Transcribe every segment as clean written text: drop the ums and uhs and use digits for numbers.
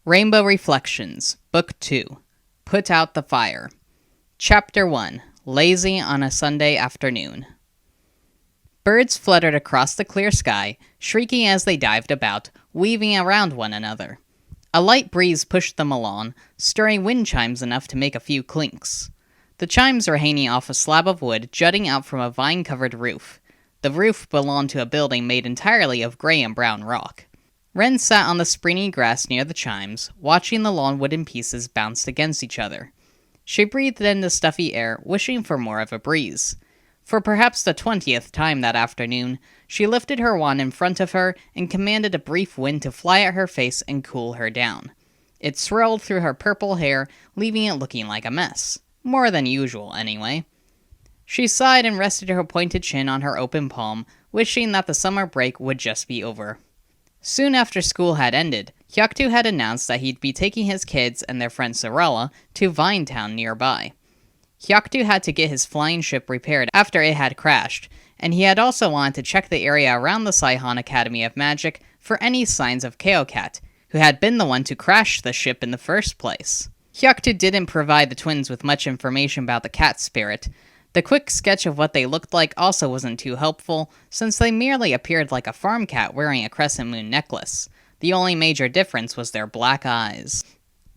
Rainbow Reflections, Book 2, Put Out the Fire. Chapter 1, Lazy on a Sunday Afternoon. Birds fluttered across the clear sky, shrieking as they dived about, weaving around one another. A light breeze pushed them along, stirring wind chimes enough to make a few clinks. The chimes were hanging off a slab of wood jutting out from a vine-covered roof. The roof belonged to a building made entirely of gray and brown rock. Wren sat on the springy grass near the chimes, watching the long wooden pieces bounce against each other. She breathed in the stuffy air, wishing for more of a breeze. For perhaps the 20th time that afternoon, she lifted her wand in front of her and commanded a brief wind to fly at her face and cool her down. It swirled through her purple hair, leaving it looking like a mess. More than usual, anyway. She sighed and rested her pointed chin on her open palm, wishing that the summer break would just be over. Soon after school had ended, Hyaktu had announced that he'd be taking his kids and their friend Sarala to Vinetown nearby. Hyaktu had to get his flying ship repaired after it had crashed, and he had also wanted to check the area around the Saihan Academy of Magic for any signs of Kaokat, who had been the one to crash the ship in the first place. Hyaktu didn't provide the twins with much information about the cat spirit. The quick sketch of what they looked like also wasn't too helpful, since they merely appeared like a farm cat wearing a crescent moon necklace. The only major difference was their black eyes.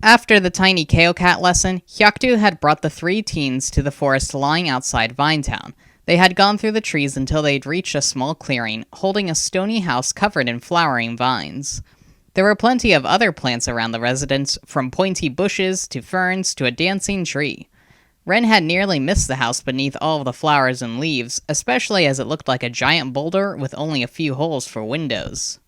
After the tiny Kaokat lesson, Hyaktu had brought the three teens to the forest lying outside Vinetown. They had gone through the trees until they'd reached a small clearing, holding a stony house covered in flowering vines. There were plenty of other plants around the residence, from pointy bushes to ferns to a dancing tree. Wren had nearly missed the house beneath all of the flowers and leaves, especially as it looked like a giant boulder with only a few holes for windows.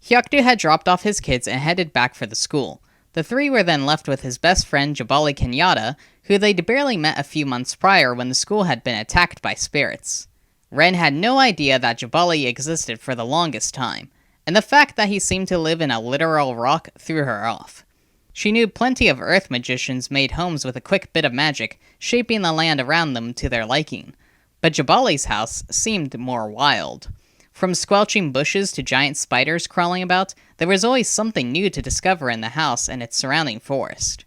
Hyaktu had dropped off his kids and headed back for the school. The three were then left with his best friend Jabali Kenyatta, who they'd barely met a few months prior when the school had been attacked by spirits. Wren had no idea that Jabali existed for the longest time, and the fact that he seemed to live in a literal rock threw her off. She knew plenty of earth magicians made homes with a quick bit of magic, shaping the land around them to their liking. But Jabali's house seemed more wild. From squelching bushes to giant spiders crawling about, there was always something new to discover in the house and its surrounding forest.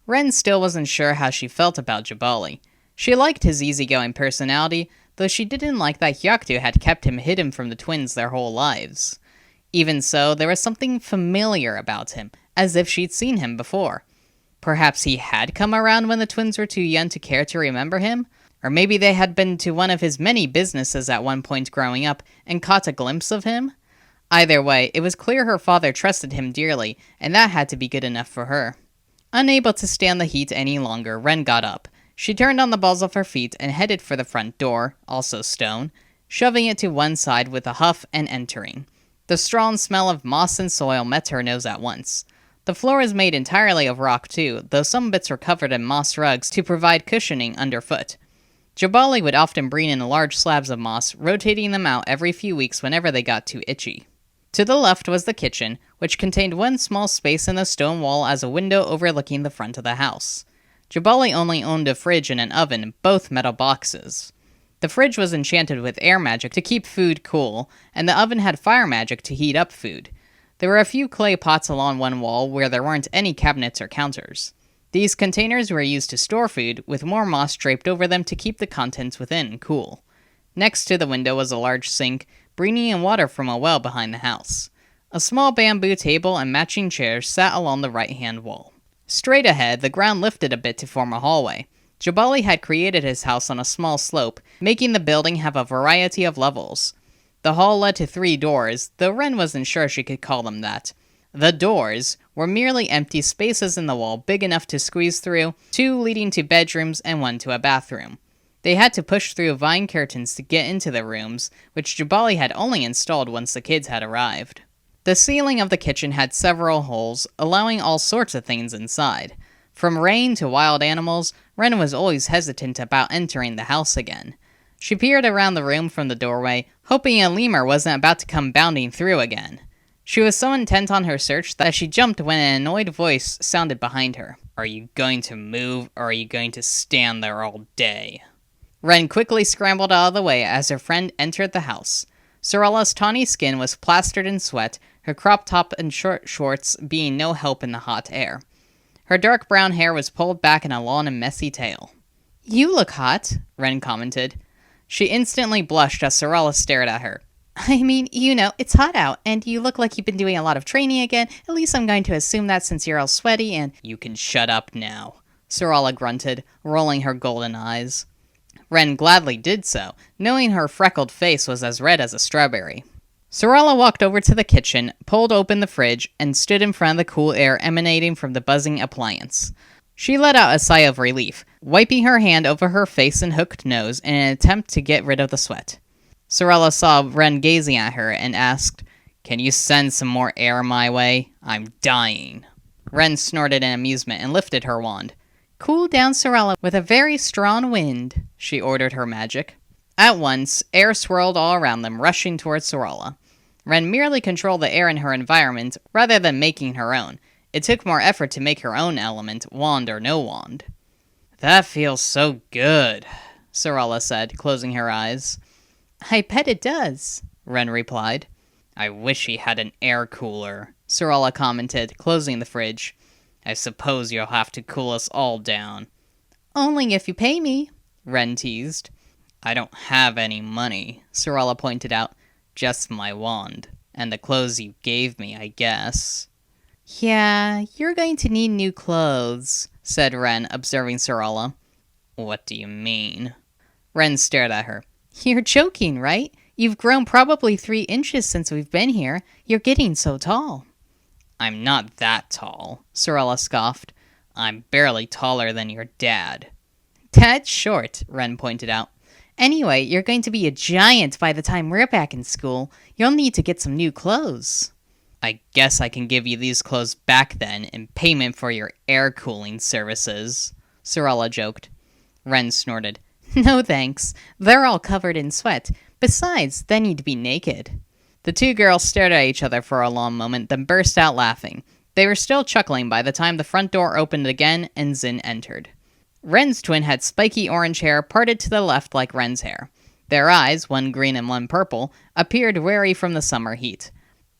Wren still wasn't sure how she felt about Jabali. She liked his easygoing personality, though she didn't like that Hyaktu had kept him hidden from the twins their whole lives. Even so, there was something familiar about him, as if she'd seen him before. Perhaps he had come around when the twins were too young to care to remember him? Or maybe they had been to one of his many businesses at one point growing up and caught a glimpse of him? Either way, it was clear her father trusted him dearly, and that had to be good enough for her. Unable to stand the heat any longer, Wren got up. She turned on the balls of her feet and headed for the front door, also stone, shoving it to one side with a huff and entering. The strong smell of moss and soil met her nose at once. The floor is made entirely of rock too, though some bits were covered in moss rugs to provide cushioning underfoot. Jabali would often bring in large slabs of moss, rotating them out every few weeks whenever they got too itchy. To the left was the kitchen, which contained one small space in the stone wall as a window overlooking the front of the house. Jabali only owned a fridge and an oven, both metal boxes. The fridge was enchanted with air magic to keep food cool, and the oven had fire magic to heat up food. There were a few clay pots along one wall where there weren't any cabinets or counters. These containers were used to store food, with more moss draped over them to keep the contents within cool. Next to the window was a large sink, bringing in water from a well behind the house. A small bamboo table and matching chairs sat along the right-hand wall. Straight ahead, the ground lifted a bit to form a hallway. Jabali had created his house on a small slope, making the building have a variety of levels. The hall led to 3 doors, though Wren wasn't sure she could call them that. The doors were merely empty spaces in the wall big enough to squeeze through, 2 leading to bedrooms and 1 to a bathroom. They had to push through vine curtains to get into the rooms, which Jabali had only installed once the kids had arrived. The ceiling of the kitchen had several holes, allowing all sorts of things inside. From rain to wild animals, Wren was always hesitant about entering the house again. She peered around the room from the doorway, hoping a lemur wasn't about to come bounding through again. She was so intent on her search that she jumped when an annoyed voice sounded behind her. "Are you going to move, or are you going to stand there all day?" Wren quickly scrambled out of the way as her friend entered the house. Sarala's tawny skin was plastered in sweat, her crop top and short shorts being no help in the hot air. Her dark brown hair was pulled back in a long and messy tail. "You look hot," Ren commented. She instantly blushed as Sorella stared at her. "I mean, it's hot out, and you look like you've been doing a lot of training again. At least I'm going to assume that since you're all sweaty and—" "You can shut up now," Sorella grunted, rolling her golden eyes. Ren gladly did so, knowing her freckled face was as red as a strawberry. Sorella walked over to the kitchen, pulled open the fridge, and stood in front of the cool air emanating from the buzzing appliance. She let out a sigh of relief, wiping her hand over her face and hooked nose in an attempt to get rid of the sweat. Sorella saw Ren gazing at her and asked, "Can you send some more air my way? I'm dying." Ren snorted in amusement and lifted her wand. "Cool down, Sorella, with a very strong wind," she ordered her magic. At once, air swirled all around them, rushing towards Sorella. Ren merely controlled the air in her environment rather than making her own. It took more effort to make her own element, wand or no wand. "That feels so good," Sorella said, closing her eyes. "I bet it does," Ren replied. "I wish he had an air cooler," Sorella commented, closing the fridge. "I suppose you'll have to cool us all down." "Only if you pay me," Ren teased. "I don't have any money," Sorella pointed out. "Just my wand. And the clothes you gave me, I guess." "Yeah, you're going to need new clothes," said Ren, observing Sorella. "What do you mean?" Ren stared at her. "You're joking, right? You've grown probably 3 inches since we've been here. You're getting so tall." "I'm not that tall," Sorella scoffed. "I'm barely taller than your dad." "Dad's short," Ren pointed out. "Anyway, you're going to be a giant by the time we're back in school. You'll need to get some new clothes." "I guess I can give you these clothes back then in payment for your air cooling services," Sorella joked. Ren snorted. "No thanks. They're all covered in sweat. Besides, then you'd be naked." The two girls stared at each other for a long moment, then burst out laughing. They were still chuckling by the time the front door opened again and Zin entered. Ren's twin had spiky orange hair parted to the left like Ren's hair. Their eyes, one green and one purple, appeared wary from the summer heat.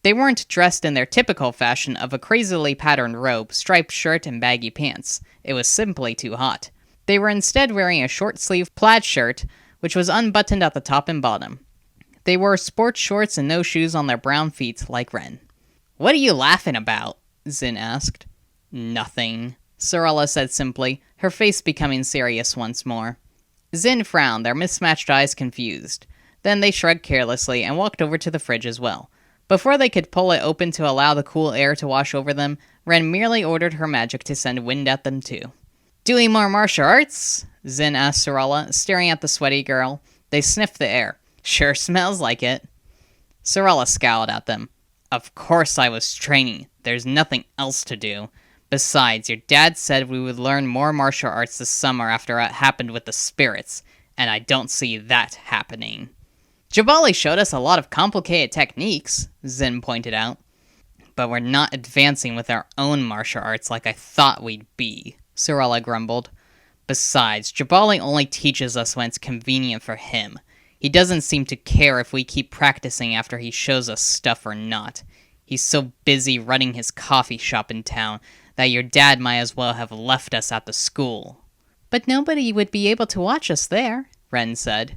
They weren't dressed in their typical fashion of a crazily patterned robe, striped shirt, and baggy pants. It was simply too hot. They were instead wearing a short-sleeved plaid shirt, which was unbuttoned at the top and bottom. They wore sports shorts and no shoes on their brown feet, like Ren. "What are you laughing about?" Zin asked. "Nothing," Sorella said simply, her face becoming serious once more. Zin frowned, their mismatched eyes confused. Then they shrugged carelessly and walked over to the fridge as well. Before they could pull it open to allow the cool air to wash over them, Ren merely ordered her magic to send wind at them too. "Doing more martial arts?" Zin asked Sorella, staring at the sweaty girl. They sniffed the air. "Sure smells like it." Sorella scowled at them. "Of course I was training. There's nothing else to do. Besides, your dad said we would learn more martial arts this summer after what happened with the spirits, and I don't see that happening." "Jabali showed us a lot of complicated techniques," Zin pointed out. "But we're not advancing with our own martial arts like I thought we'd be," Sorella grumbled. "Besides, Jabali only teaches us when it's convenient for him. He doesn't seem to care if we keep practicing after he shows us stuff or not. He's so busy running his coffee shop in town that your dad might as well have left us at the school." "But nobody would be able to watch us there," Ren said.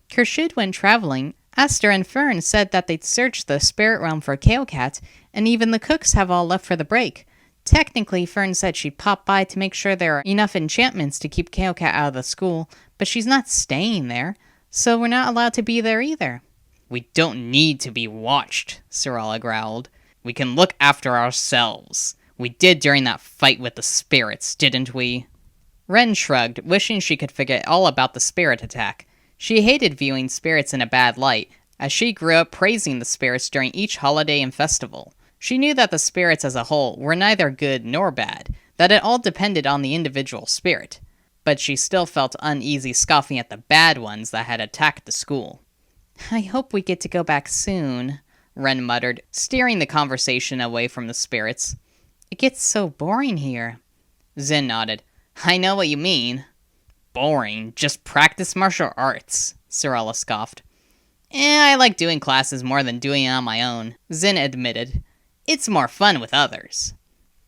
"Kershid, when traveling, Aster and Fern said that they'd searched the spirit realm for Kalecat, and even the cooks have all left for the break. Technically, Fern said she'd pop by to make sure there are enough enchantments to keep Kalecat out of the school, but she's not staying there, so we're not allowed to be there either." "We don't need to be watched," Sorella growled. "We can look after ourselves. We did during that fight with the spirits, didn't we?" Ren shrugged, wishing she could forget all about the spirit attack. She hated viewing spirits in a bad light, as she grew up praising the spirits during each holiday and festival. She knew that the spirits as a whole were neither good nor bad, that it all depended on the individual spirit. But she still felt uneasy scoffing at the bad ones that had attacked the school. "I hope we get to go back soon," Ren muttered, steering the conversation away from the spirits. "It gets so boring here." Zin nodded. "I know what you mean." "Boring? Just practice martial arts," Sorella scoffed. "I like doing classes more than doing it on my own," Zin admitted. It's more fun with others.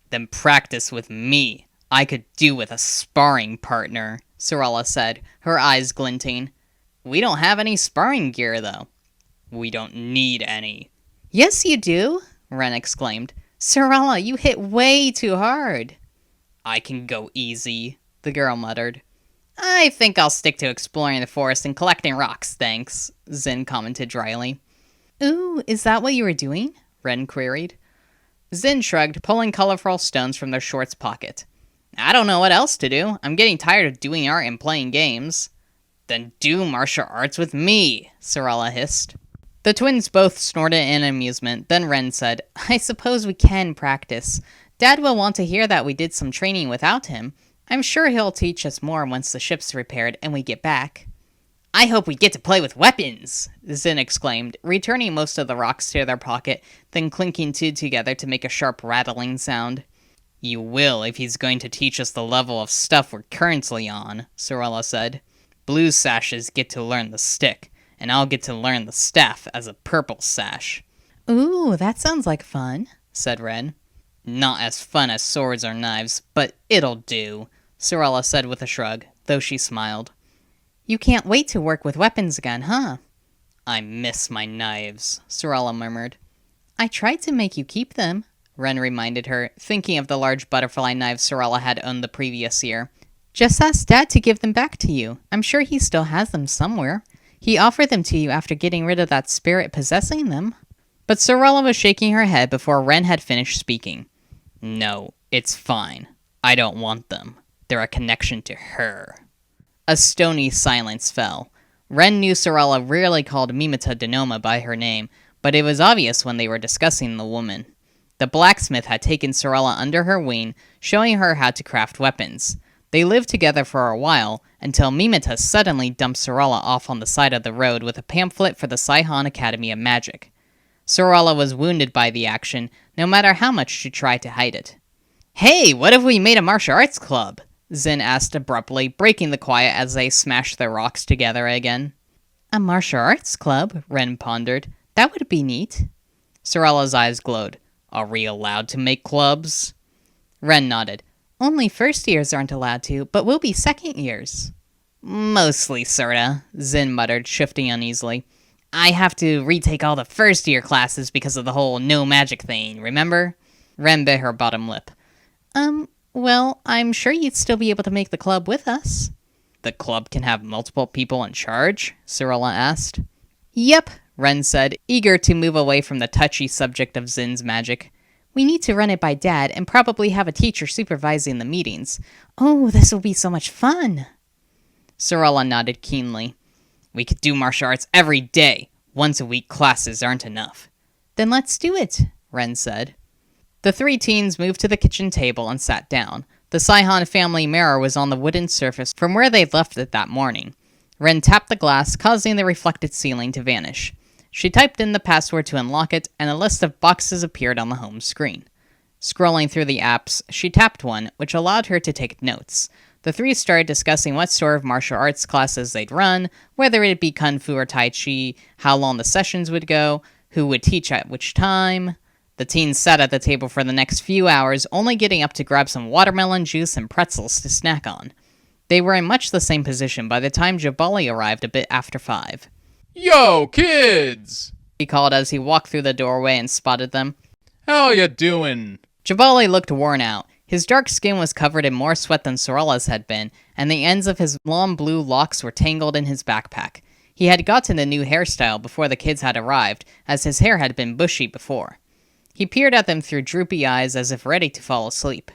Then practice with me. I could do with a sparring partner, Sorella said, her eyes glinting. We don't have any sparring gear, though. We don't need any. Yes, you do, Ren exclaimed. Sorella, you hit way too hard. I can go easy, the girl muttered. I think I'll stick to exploring the forest and collecting rocks, thanks, Zin commented dryly. Ooh, is that what you were doing? Ren queried. Zin shrugged, pulling colorful stones from their shorts pocket. I don't know what else to do. I'm getting tired of doing art and playing games. Then do martial arts with me, Sorella hissed. The twins both snorted in amusement, then Ren said, I suppose we can practice. Dad will want to hear that we did some training without him. I'm sure he'll teach us more once the ship's repaired and we get back. I hope we get to play with weapons, Zin exclaimed, returning most of the rocks to their pocket, then clinking two together to make a sharp rattling sound. You will if he's going to teach us the level of stuff we're currently on, Sorella said. Blue sashes get to learn the stick, and I'll get to learn the staff as a purple sash. Ooh, that sounds like fun, said Ren. Not as fun as swords or knives, but it'll do, Sorella said with a shrug, though she smiled. You can't wait to work with weapons again, huh? I miss my knives, Sorella murmured. I tried to make you keep them, Ren reminded her, thinking of the large butterfly knives Sorella had owned the previous year. Just ask Dad to give them back to you. I'm sure he still has them somewhere. He offered them to you after getting rid of that spirit possessing them. But Sorella was shaking her head before Ren had finished speaking. No, it's fine. I don't want them. They're a connection to her. A stony silence fell. Ren knew Sorella rarely called Mimita Denoma by her name, but it was obvious when they were discussing the woman. The blacksmith had taken Sorella under her wing, showing her how to craft weapons. They lived together for a while, until Mimita suddenly dumped Sorella off on the side of the road with a pamphlet for the Saihan Academy of Magic. Sorella was wounded by the action, no matter how much she tried to hide it. Hey, what if we made a martial arts club? Zin asked abruptly, breaking the quiet as they smashed their rocks together again. A martial arts club? Ren pondered. That would be neat. Sorella's eyes glowed. Are we allowed to make clubs? Ren nodded. Only first years aren't allowed to, but we'll be second years. Mostly, sorta, Zin muttered, shifting uneasily. I have to retake all the first year classes because of the whole no magic thing, remember? Ren bit her bottom lip. Well, I'm sure you'd still be able to make the club with us. The club can have multiple people in charge? Sorella asked. Yep, Ren said, eager to move away from the touchy subject of Zin's magic. We need to run it by Dad and probably have a teacher supervising the meetings. Oh, this will be so much fun. Sorella nodded keenly. We could do martial arts every day. Once-a-week classes aren't enough. Then let's do it, Ren said. The three teens moved to the kitchen table and sat down. The Saihan family mirror was on the wooden surface from where they'd left it that morning. Ren tapped the glass, causing the reflected ceiling to vanish. She typed in the password to unlock it, and a list of boxes appeared on the home screen. Scrolling through the apps, she tapped one, which allowed her to take notes. The three started discussing what sort of martial arts classes they'd run, whether it'd be Kung Fu or Tai Chi, how long the sessions would go, who would teach at which time. The teens sat at the table for the next few hours, only getting up to grab some watermelon juice and pretzels to snack on. They were in much the same position by the time Jabali arrived a bit after 5. Yo, kids! He called as he walked through the doorway and spotted them. How ya doing? Jabali looked worn out. His dark skin was covered in more sweat than Sorella's had been, and the ends of his long blue locks were tangled in his backpack. He had gotten a new hairstyle before the kids had arrived, as his hair had been bushy before. He peered at them through droopy eyes as if ready to fall asleep.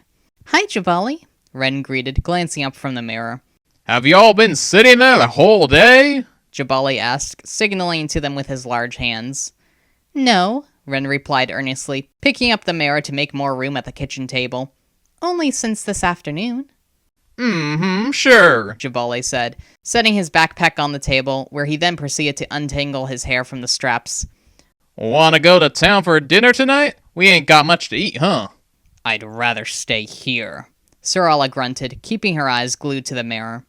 Hi, Jabali, Ren greeted, glancing up from the mirror. Have you all been sitting there the whole day? Jabali asked, signaling to them with his large hands. No, Ren replied earnestly, picking up the mirror to make more room at the kitchen table. Only since this afternoon. Sure, Jabali said, setting his backpack on the table, where he then proceeded to untangle his hair from the straps. Wanna go to town for dinner tonight? We ain't got much to eat, huh? I'd rather stay here, Sorella grunted, keeping her eyes glued to the mirror.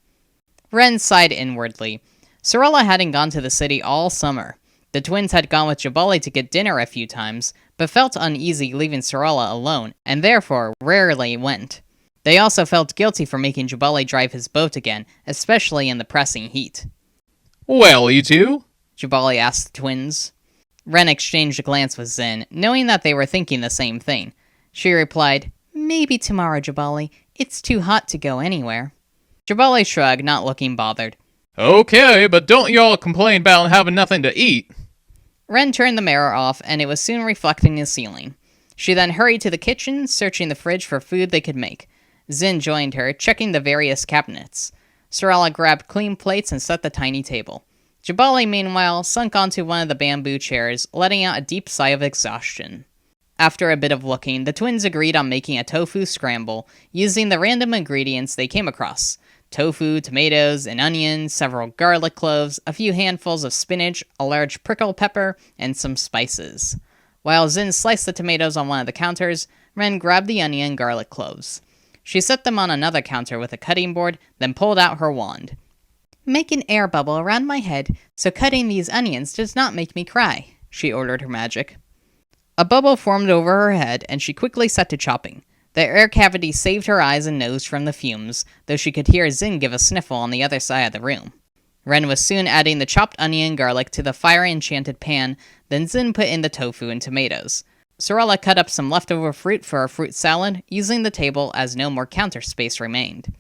Ren sighed inwardly. Sorella hadn't gone to the city all summer. The twins had gone with Jabali to get dinner a few times, but felt uneasy leaving Sorella alone, and therefore rarely went. They also felt guilty for making Jabali drive his boat again, especially in the pressing heat. Well, you two? Jabali asked the twins. Ren exchanged a glance with Zin, knowing that they were thinking the same thing. She replied, "Maybe tomorrow, Jabali. It's too hot to go anywhere." Jabali shrugged, not looking bothered. Okay, but don't y'all complain about having nothing to eat. Ren turned the mirror off, and it was soon reflecting the ceiling. She then hurried to the kitchen, searching the fridge for food they could make. Zin joined her, checking the various cabinets. Sorella grabbed clean plates and set the tiny table. Jabali, meanwhile, sunk onto one of the bamboo chairs, letting out a deep sigh of exhaustion. After a bit of looking, the twins agreed on making a tofu scramble, using the random ingredients they came across. Tofu, tomatoes, an onion, several garlic cloves, a few handfuls of spinach, a large prickle pepper, and some spices. While Zin sliced the tomatoes on one of the counters, Ren grabbed the onion and garlic cloves. She set them on another counter with a cutting board, then pulled out her wand. "Make an air bubble around my head, so cutting these onions does not make me cry," she ordered her magic. A bubble formed over her head, and she quickly set to chopping. The air cavity saved her eyes and nose from the fumes, though she could hear Zin give a sniffle on the other side of the room. Ren was soon adding the chopped onion and garlic to the fire-enchanted pan, then Zin put in the tofu and tomatoes. Sorella cut up some leftover fruit for a fruit salad, using the table as no more counter space remained.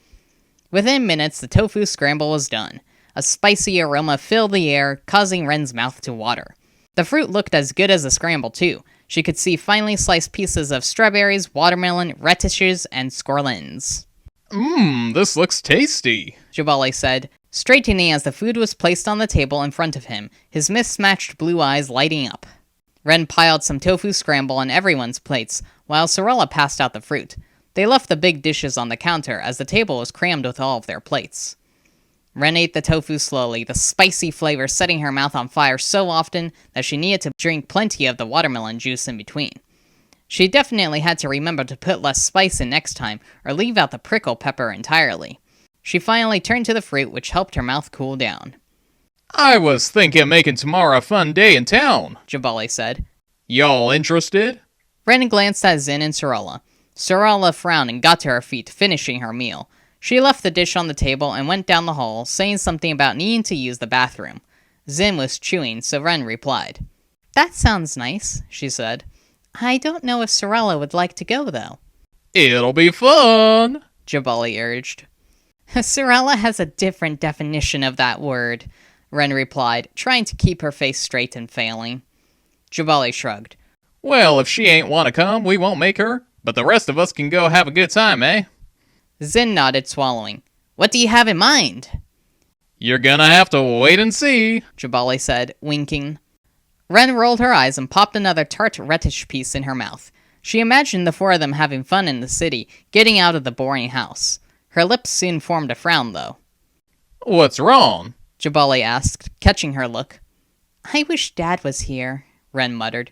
Within minutes, the tofu scramble was done. A spicy aroma filled the air, causing Ren's mouth to water. The fruit looked as good as the scramble, too. She could see finely sliced pieces of strawberries, watermelon, radishes, and squirrelins. This looks tasty, Jabali said, straightening as the food was placed on the table in front of him, his mismatched blue eyes lighting up. Ren piled some tofu scramble on everyone's plates, while Sorella passed out the fruit. They left the big dishes on the counter, as the table was crammed with all of their plates. Ren ate the tofu slowly, the spicy flavor setting her mouth on fire so often that she needed to drink plenty of the watermelon juice in between. She definitely had to remember to put less spice in next time, or leave out the prickle pepper entirely. She finally turned to the fruit, which helped her mouth cool down. I was thinking of making tomorrow a fun day in town, Jabali said. Y'all interested? Ren glanced at Zin and Sorella. Sorella frowned and got to her feet, finishing her meal. She left the dish on the table and went down the hall, saying something about needing to use the bathroom. Zin was chewing, so Ren replied. "That sounds nice," she said. "I don't know if Sorella would like to go, though." It'll be fun, Jabali urged. "Sorella has a different definition of that word," Ren replied, trying to keep her face straight and failing. Jabali shrugged. Well, if she ain't want to come, we won't make her, but the rest of us can go have a good time, eh? Zin nodded, swallowing. "What do you have in mind?" You're gonna have to wait and see, Jabali said, winking. Ren rolled her eyes and popped another tart radish piece in her mouth. She imagined the four of them having fun in the city, getting out of the boring house. Her lips soon formed a frown, though. What's wrong? Jabali asked, catching her look. "I wish Dad was here," Ren muttered.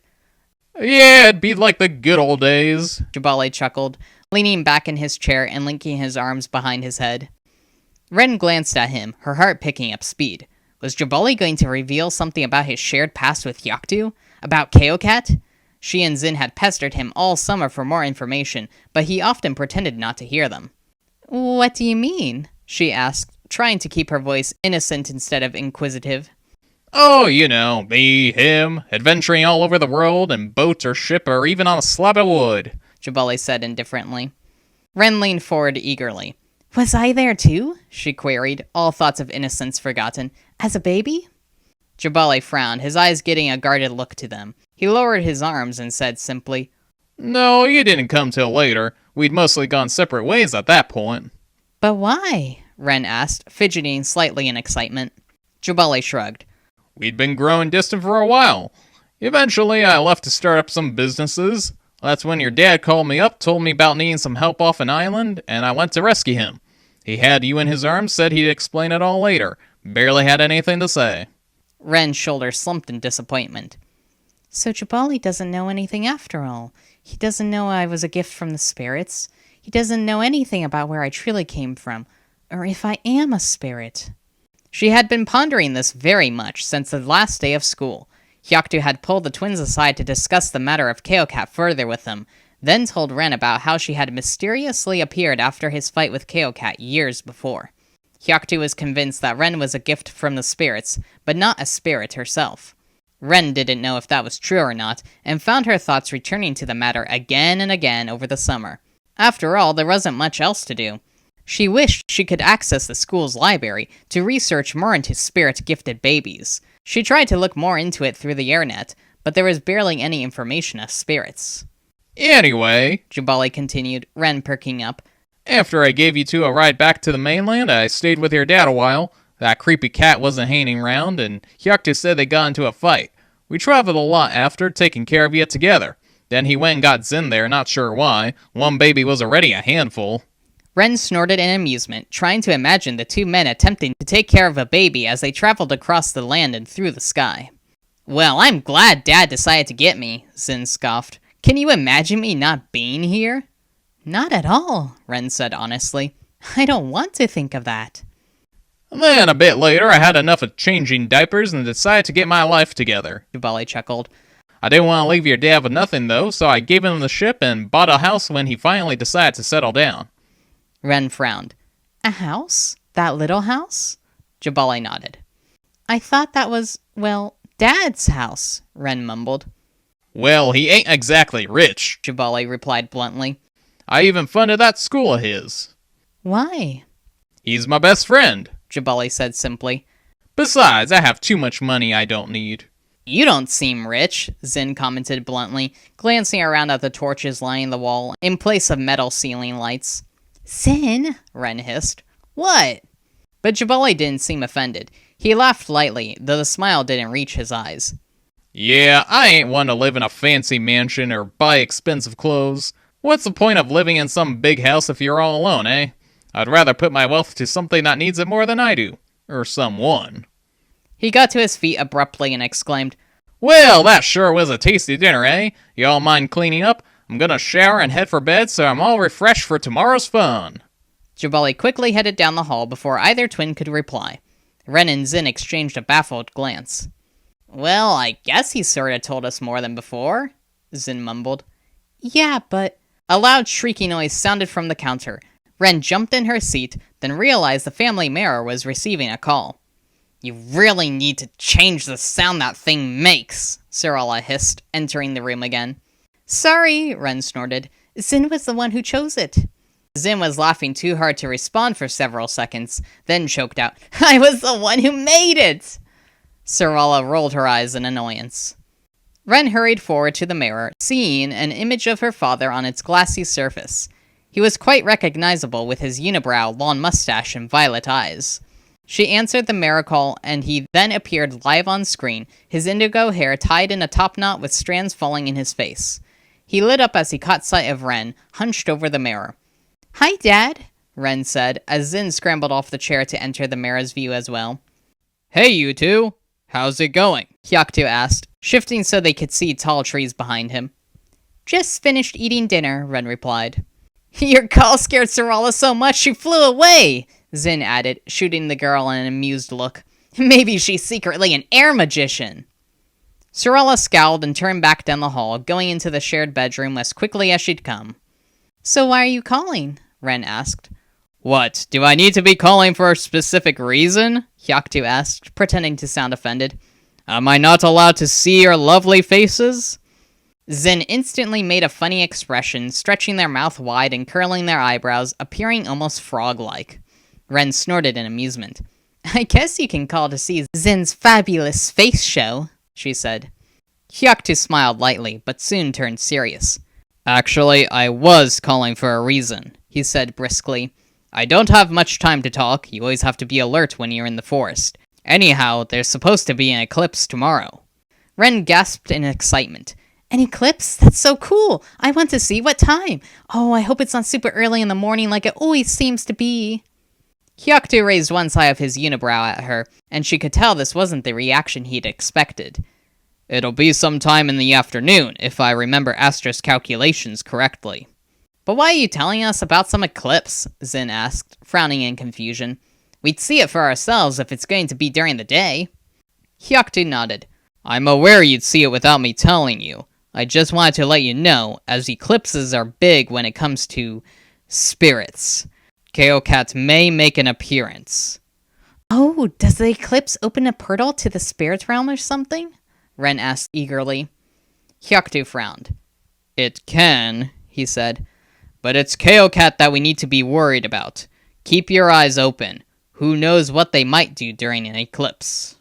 Yeah, it'd be like the good old days, Jabali chuckled, leaning back in his chair and linking his arms behind his head. Ren glanced at him, her heart picking up speed. Was Jabali going to reveal something about his shared past with Yoktu? About Kaokat? She and Zin had pestered him all summer for more information, but he often pretended not to hear them. "What do you mean?" she asked, trying to keep her voice innocent instead of inquisitive. Oh, you know, me, him, adventuring all over the world in boat or ship or even on a slab of wood, Jabali said indifferently. Ren leaned forward eagerly. "Was I there too?" she queried, all thoughts of innocence forgotten. "As a baby?" Jabali frowned, his eyes getting a guarded look to them. He lowered his arms and said simply, No, you didn't come till later. We'd mostly gone separate ways at that point. "But why?" Ren asked, fidgeting slightly in excitement. Jabali shrugged. We'd been growing distant for a while. Eventually, I left to start up some businesses. That's when your dad called me up, told me about needing some help off an island, and I went to rescue him. He had you in his arms, said he'd explain it all later. Barely had anything to say. Ren's shoulders slumped in disappointment. "So Jabali doesn't know anything after all. He doesn't know I was a gift from the spirits. He doesn't know anything about where I truly came from, or if I am a spirit." She had been pondering this very much since the last day of school. Hyaktu had pulled the twins aside to discuss the matter of Kaokat further with them, then told Ren about how she had mysteriously appeared after his fight with Kaokat years before. Hyaktu was convinced that Ren was a gift from the spirits, but not a spirit herself. Ren didn't know if that was true or not, and found her thoughts returning to the matter again and again over the summer. After all, there wasn't much else to do. She wished she could access the school's library to research more into spirit-gifted babies. She tried to look more into it through the airnet, but there was barely any information of spirits. Anyway, Jabali continued, Ren perking up, after I gave you two a ride back to the mainland, I stayed with your dad a while. That creepy cat wasn't hanging around, and Hyaktu said they got into a fight. We traveled a lot after, taking care of you together. Then he went and got Zin there, not sure why. One baby was already a handful. Ren snorted in amusement, trying to imagine the two men attempting to take care of a baby as they traveled across the land and through the sky. Well, I'm glad Dad decided to get me, Zin scoffed. Can you imagine me not being here? Not at all, Ren said honestly. I don't want to think of that. Then, a bit later, I had enough of changing diapers and decided to get my life together. Jabali chuckled. I didn't want to leave your dad with nothing, though, so I gave him the ship and bought a house when he finally decided to settle down. Ren frowned. A house? That little house? Jabali nodded. I thought that was, well, Dad's house, Ren mumbled. Well, he ain't exactly rich, Jabali replied bluntly. I even funded that school of his. Why? He's my best friend, Jabali said simply. Besides, I have too much money I don't need. You don't seem rich, Zin commented bluntly, glancing around at the torches lining the wall in place of metal ceiling lights. Zin, Ren hissed. What? But Jabali didn't seem offended. He laughed lightly, though the smile didn't reach his eyes. Yeah, I ain't one to live in a fancy mansion or buy expensive clothes. What's the point of living in some big house if you're all alone, eh? I'd rather put my wealth to something that needs it more than I do. Or someone. He got to his feet abruptly and exclaimed, Well, that sure was a tasty dinner, eh? Y'all mind cleaning up? I'm gonna shower and head for bed so I'm all refreshed for tomorrow's fun. Jabali quickly headed down the hall before either twin could reply. Ren and Zin exchanged a baffled glance. Well, I guess he sorta told us more than before, Zin mumbled. Yeah, but... A loud shrieking noise sounded from the counter. Ren jumped in her seat, then realized the family mirror was receiving a call. You really need to change the sound that thing makes, Sarala hissed, entering the room again. Sorry, Ren snorted. Zin was the one who chose it. Zin was laughing too hard to respond for several seconds, then choked out, I was the one who made it! Sarala rolled her eyes in annoyance. Ren hurried forward to the mirror, seeing an image of her father on its glassy surface. He was quite recognizable with his unibrow, long mustache, and violet eyes. She answered the mirror call, and he then appeared live on screen, his indigo hair tied in a top knot with strands falling in his face. He lit up as he caught sight of Ren, hunched over the mirror. Hi, Dad, Ren said, as Zin scrambled off the chair to enter the mirror's view as well. Hey, you two! How's it going? Hyaktu asked, shifting so they could see tall trees behind him. Just finished eating dinner, Ren replied. Your call scared Sarala so much she flew away, Zin added, shooting the girl an amused look. Maybe she's secretly an air magician. Sarala scowled and turned back down the hall, going into the shared bedroom as quickly as she'd come. So why are you calling? Ren asked. What, do I need to be calling for a specific reason? Hyaktu asked, pretending to sound offended. Am I not allowed to see your lovely faces? Zin instantly made a funny expression, stretching their mouth wide and curling their eyebrows, appearing almost frog-like. Ren snorted in amusement. I guess you can call to see Zin's fabulous face show, she said. Hyaktu smiled lightly, but soon turned serious. Actually, I was calling for a reason, he said briskly. I don't have much time to talk. You always have to be alert when you're in the forest. Anyhow, there's supposed to be an eclipse tomorrow. Ren gasped in excitement. An eclipse? That's so cool! I want to see. What time? Oh, I hope it's not super early in the morning like it always seems to be. Hyaktu raised one side of his unibrow at her, and she could tell this wasn't the reaction he'd expected. It'll be sometime in the afternoon, if I remember Astra's calculations correctly. But why are you telling us about some eclipse? Zin asked, frowning in confusion. We'd see it for ourselves if it's going to be during the day. Hyaktu nodded. I'm aware you'd see it without me telling you. I just wanted to let you know, as eclipses are big when it comes to spirits. Kaokat may make an appearance. Oh, does the eclipse open a portal to the spirit realm or something? Ren asked eagerly. Hyaktu frowned. It can, he said. But it's Kaokat that we need to be worried about. Keep your eyes open. Who knows what they might do during an eclipse.